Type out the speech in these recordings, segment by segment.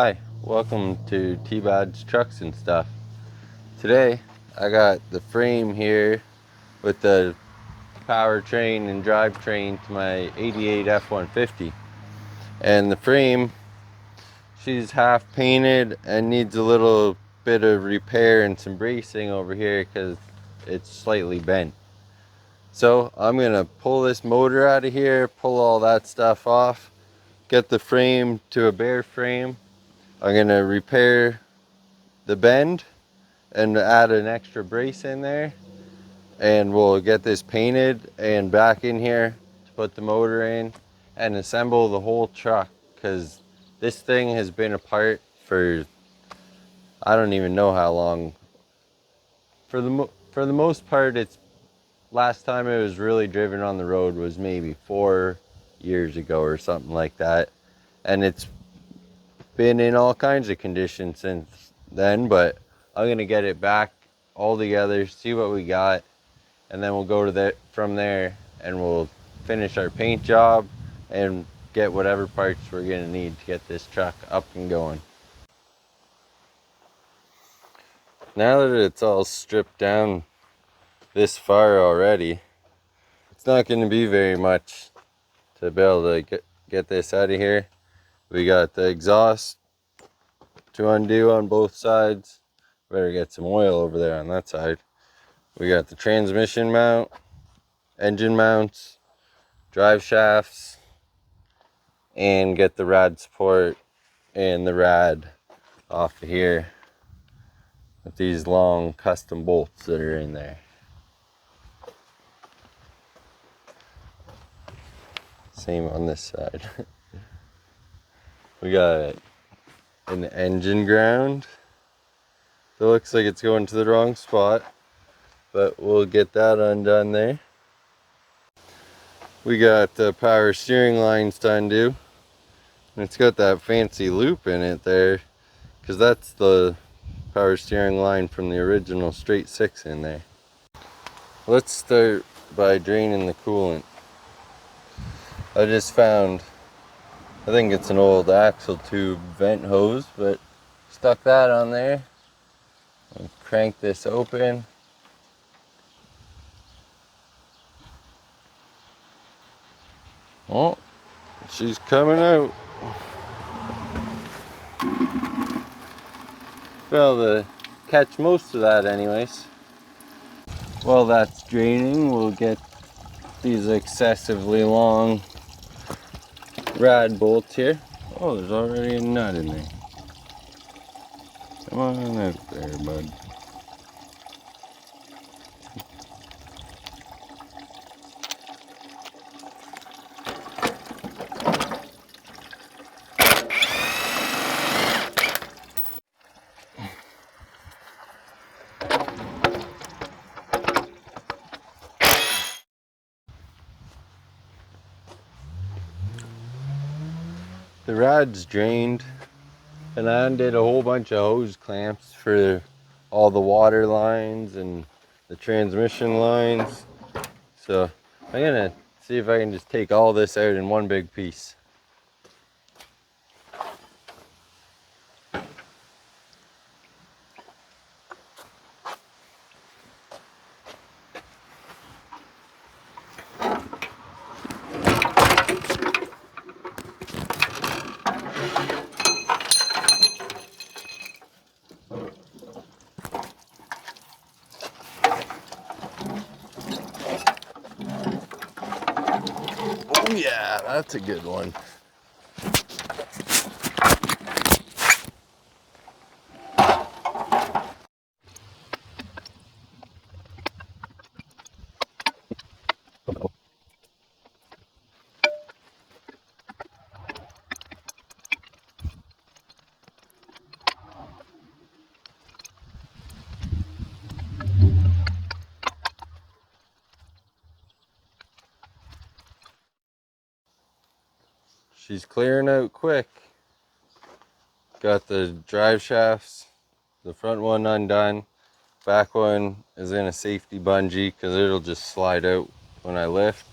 Hi, welcome to T-Bod's Trucks and Stuff. Today I got the frame here with the powertrain and drivetrain to my '88 F150. And the frame, she's half painted and needs a little bit of repair and some bracing over here because it's slightly bent. So I'm gonna pull this motor out of here, pull all that stuff off, get the frame to a bare frame. I'm gonna repair the bend and add an extra brace in there, and we'll get this painted and back in here to put the motor in and assemble the whole truck, because this thing has been apart for I don't even know how long. For the most part, it's last time it was really driven on the road was maybe 4 years ago or something like that, and it's been in all kinds of conditions since then. But I'm gonna get it back all together, see what we got, and then we'll go to from there, and we'll finish our paint job and get whatever parts we're gonna need to get this truck up and going. Now that it's all stripped down this far already, it's not going to be very much to be able to get this out of here. We got the exhaust to undo on both sides. Better get some oil over there on that side. We got the transmission mount, engine mounts, drive shafts, and get the rad support and the rad off of here with these long custom bolts that are in there. Same on this side. We got an engine ground that looks like it's going to the wrong spot, but we'll get that undone there. We got the power steering lines to undo, and it's got that fancy loop in it there because that's the power steering line from the original straight six in there. Let's start by draining the coolant. I just found, I think it's an old axle tube vent hose, but stuck that on there and crank this open. Oh, she's coming out. Well, to catch most of that anyways. While that's draining, we'll get these excessively long rad bolts here. Oh, there's already a nut in there. Come on out there, bud. The rad's drained, and I undid a whole bunch of hose clamps for all the water lines and the transmission lines. So I'm gonna see if I can just take all this out in one big piece. Oh yeah, that's a good one. She's clearing out quick. Got the drive shafts, the front one undone. Back one is in a safety bungee because it'll just slide out when I lift.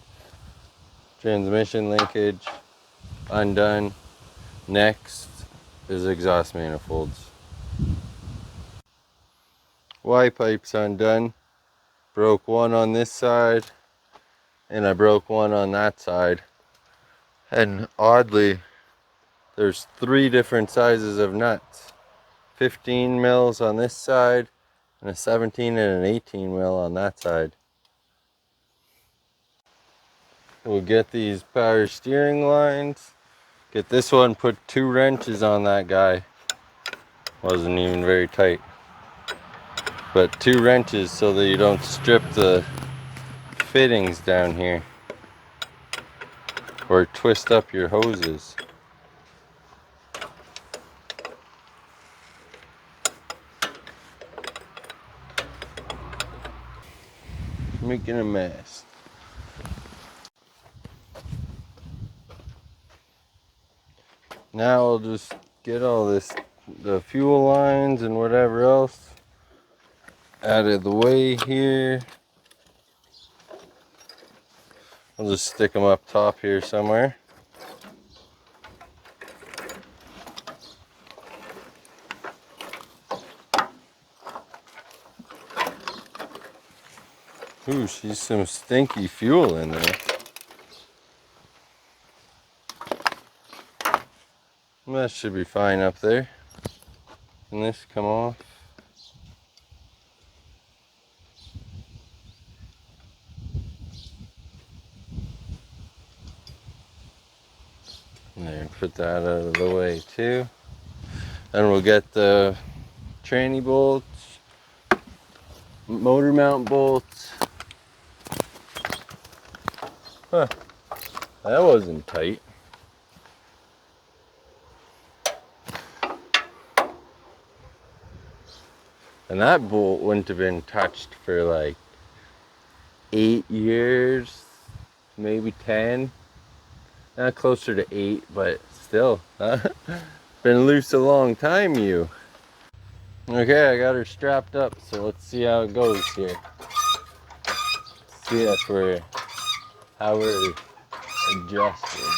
Transmission linkage undone. Next, is exhaust manifolds. Y pipe's undone. Broke one on this side, and I broke one on that side. And oddly, there's 3 different sizes of nuts. 15 mils on this side, and a 17 and an 18 mil on that side. We'll get these power steering lines. Get this one, put 2 wrenches on that guy. Wasn't even very tight. But 2 wrenches so that you don't strip the fittings down here. Or twist up your hoses. Making a mess. Now I'll just get all this, the fuel lines and whatever else out of the way here. I'll just stick them up top here somewhere. Ooh, she's some stinky fuel in there. That should be fine up there. Can this come off? There, put that out of the way too. And we'll get the tranny bolts, motor mount bolts. Huh, that wasn't tight. And that bolt wouldn't have been touched for like 8 years, maybe 10. Not closer to 8, but still. Been loose a long time, you. Okay, I got her strapped up, so let's see how it goes here. See how we're adjusted.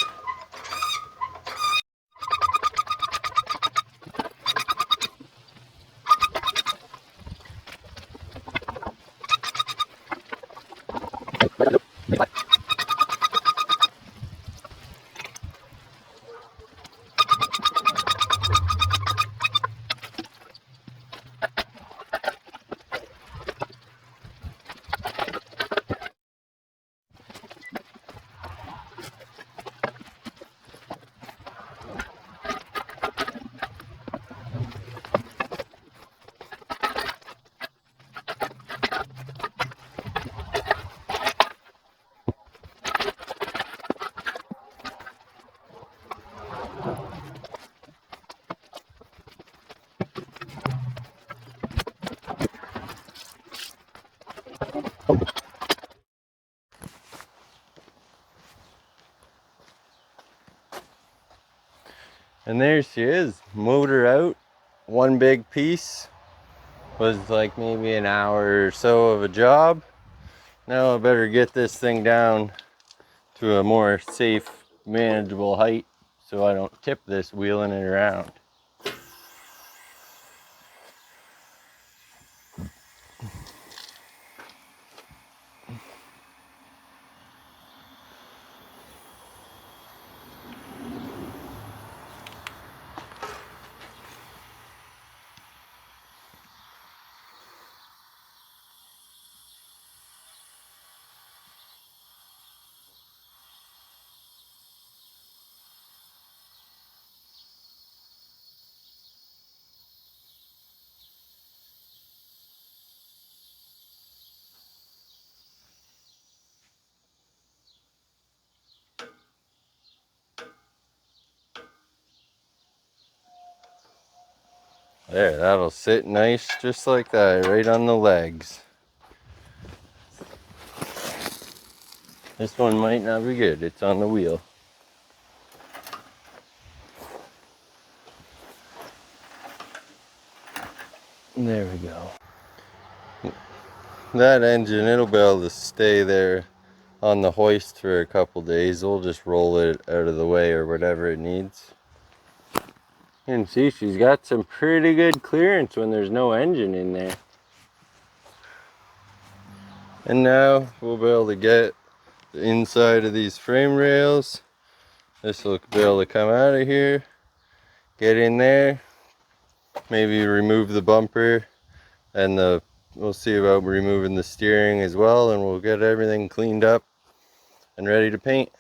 And there she is, motor out, one big piece. Was like maybe an hour or so of a job. Now I better get this thing down to a more safe, manageable height so I don't tip this wheeling it around. There, that'll sit nice just like that, right on the legs. This one might not be good, it's on the wheel. There we go. That engine, it'll be able to stay there on the hoist for a couple days. We'll just roll it out of the way or whatever it needs. And see, she's got some pretty good clearance when there's no engine in there. And now we'll be able to get the inside of these frame rails. This will be able to come out of here, get in there, maybe remove the bumper, and we'll see about removing the steering as well, and we'll get everything cleaned up and ready to paint.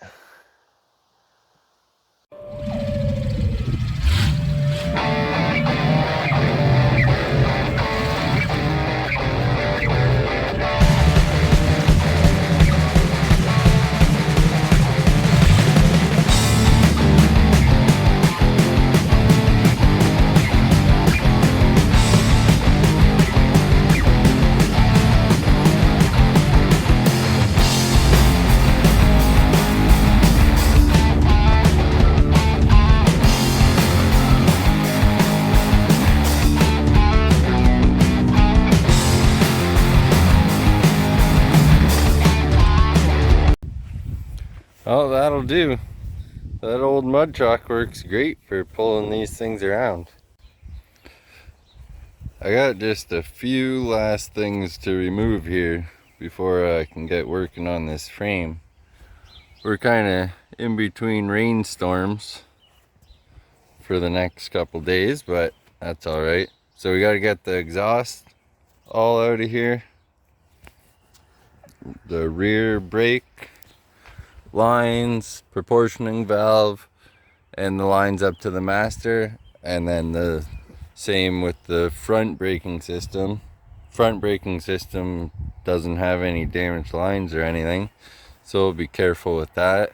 Oh, that'll do. That old mud truck works great for pulling these things around. I got just a few last things to remove here before I can get working on this frame. We're kind of in between rainstorms for the next couple days, but that's all right. So we got to get the exhaust all out of here, the rear brake lines, proportioning valve, and the lines up to the master, and then the same with the front braking system. Front braking system doesn't have any damaged lines or anything, so we'll be careful with that.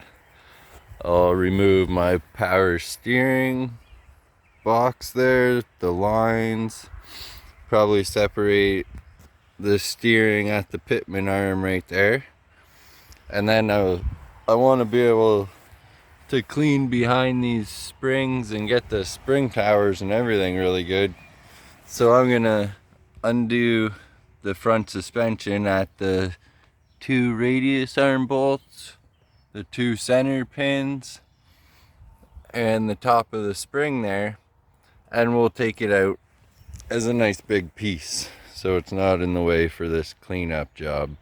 I'll remove my power steering box there, the lines, probably separate the steering at the pitman arm right there, and then I want to be able to clean behind these springs and get the spring towers and everything really good. So I'm gonna undo the front suspension at the 2 radius arm bolts, the 2 center pins, and the top of the spring there, and we'll take it out as a nice big piece so it's not in the way for this cleanup job.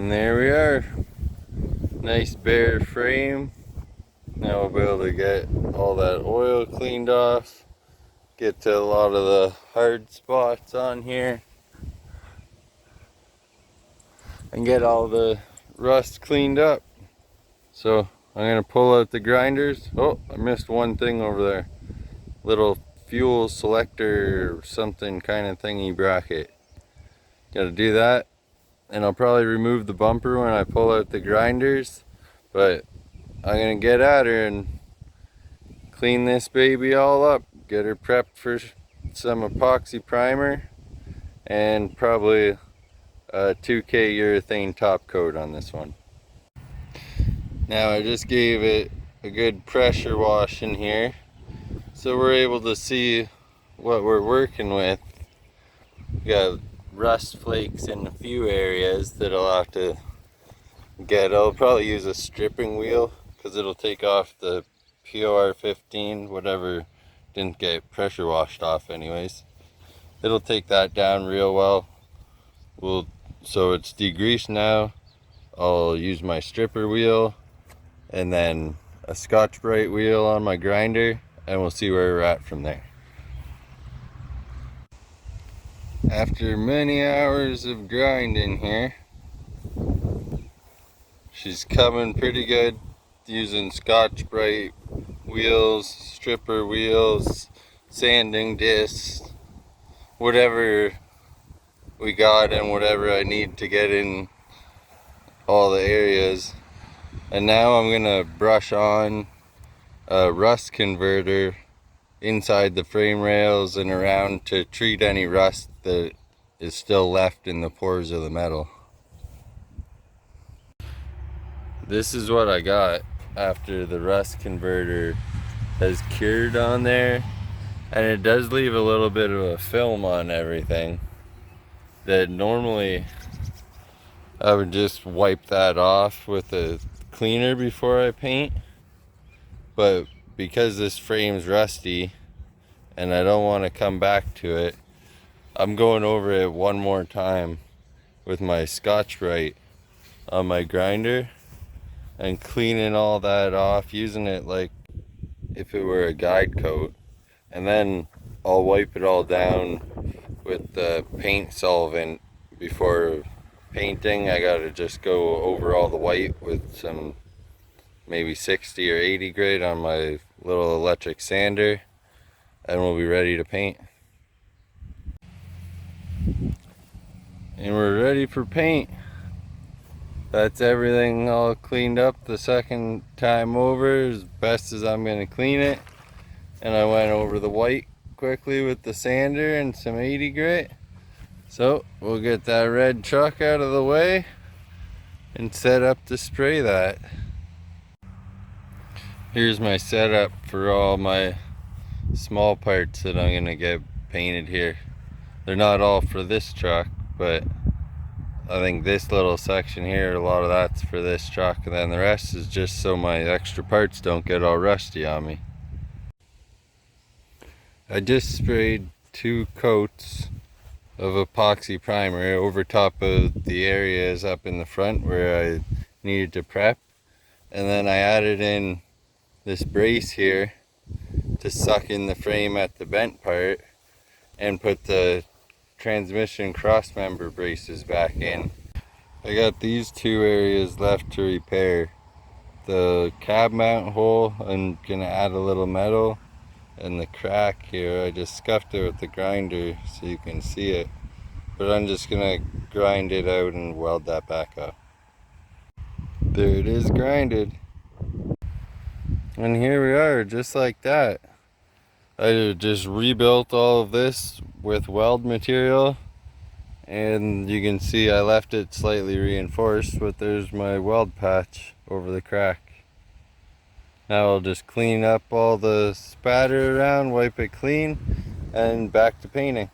And there we are. Nice bare frame. Now we'll be able to get all that oil cleaned off. Get to a lot of the hard spots on here. And get all the rust cleaned up. So I'm going to pull out the grinders. Oh, I missed one thing over there. Little fuel selector or something kind of thingy bracket. Got to do that. And I'll probably remove the bumper when I pull out the grinders. But I'm going to get at her and clean this baby all up. Get her prepped for some epoxy primer. And probably a 2K urethane top coat on this one. Now I just gave it a good pressure wash in here, so we're able to see what we're working with. We got rust flakes in a few areas that I'll have to get. I'll probably use a stripping wheel because it'll take off the Ford F150, whatever didn't get pressure washed off anyways. It'll take that down real well. So it's degreased now. I'll use my stripper wheel and then a Scotch Brite wheel on my grinder, and we'll see where we're at from there. After many hours of grinding here, she's coming pretty good using Scotch Brite wheels, stripper wheels, sanding discs, whatever we got and whatever I need to get in all the areas. And now I'm gonna brush on a rust converter inside the frame rails and around to treat any rust that is still left in the pores of the metal. This is what I got after the rust converter has cured on there, and it does leave a little bit of a film on everything that normally I would just wipe that off with a cleaner before I paint, but because this frame's rusty and I don't want to come back to it, I'm going over it one more time with my Scotch Brite on my grinder and cleaning all that off, using it like if it were a guide coat, and then I'll wipe it all down with the paint solvent before painting. I gotta just go over all the white with some maybe 60 or 80 grit on my little electric sander, and we'll be ready to paint. And we're ready for paint. That's everything all cleaned up the second time over, as best as I'm gonna clean it. And I went over the white quickly with the sander and some 80 grit. So we'll get that red truck out of the way and set up to spray that. Here's my setup for all my small parts that I'm gonna get painted here. They're not all for this truck, but I think this little section here, a lot of that's for this truck, and then the rest is just so my extra parts don't get all rusty on me. I just sprayed 2 coats of epoxy primer over top of the areas up in the front where I needed to prep, and then I added in this brace here to suck in the frame at the bent part and put the transmission cross member braces back in. I got these 2 areas left to repair. The cab mount hole, I'm gonna add a little metal, and the crack here, I just scuffed it with the grinder so you can see it, but I'm just gonna grind it out and weld that back up. There it is, grinded. And here we are, just like that. I just rebuilt all of this with weld material, and you can see I left it slightly reinforced, but there's my weld patch over the crack. Now I'll just clean up all the spatter around, wipe it clean, and back to painting.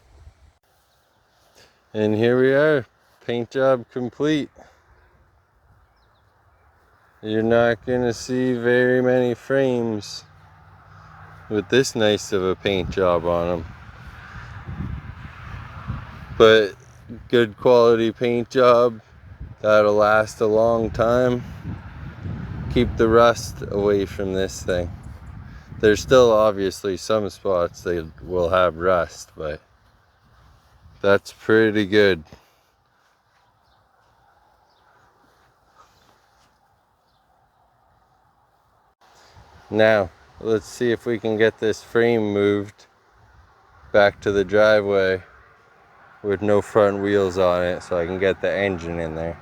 And here we are, paint job complete. You're not gonna see very many frames with this nice of a paint job on them, but good quality paint job. That'll last a long time. Keep the rust away from this thing. There's still obviously some spots that will have rust, but that's pretty good. Now, let's see if we can get this frame moved back to the driveway with no front wheels on it so I can get the engine in there.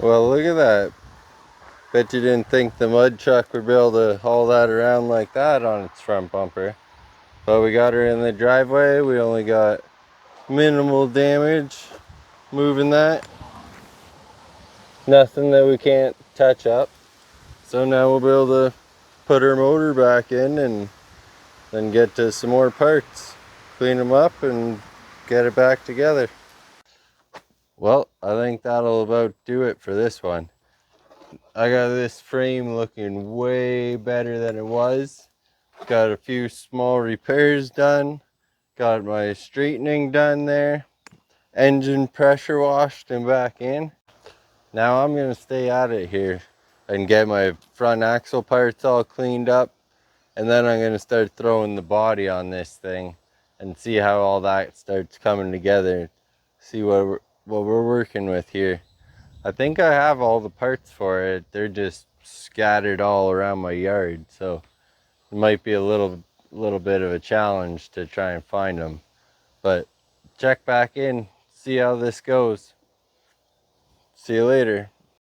Well, look at that. Bet you didn't think the mud truck would be able to haul that around like that on its front bumper. But we got her in the driveway. We only got minimal damage moving that. Nothing that we can't touch up. So now we'll be able to put her motor back in and then get to some more parts. Clean them up and get it back together. Well, I think that'll about do it for this one. I got this frame looking way better than it was. Got a few small repairs done. Got my straightening done there. Engine pressure washed and back in. Now I'm gonna stay at it here and get my front axle parts all cleaned up. And then I'm gonna start throwing the body on this thing and see how all that starts coming together. See what we're working with here. I think I have all the parts for it. They're just scattered all around my yard, so it might be a little bit of a challenge to try and find them. But check back in, see how this goes. See you later.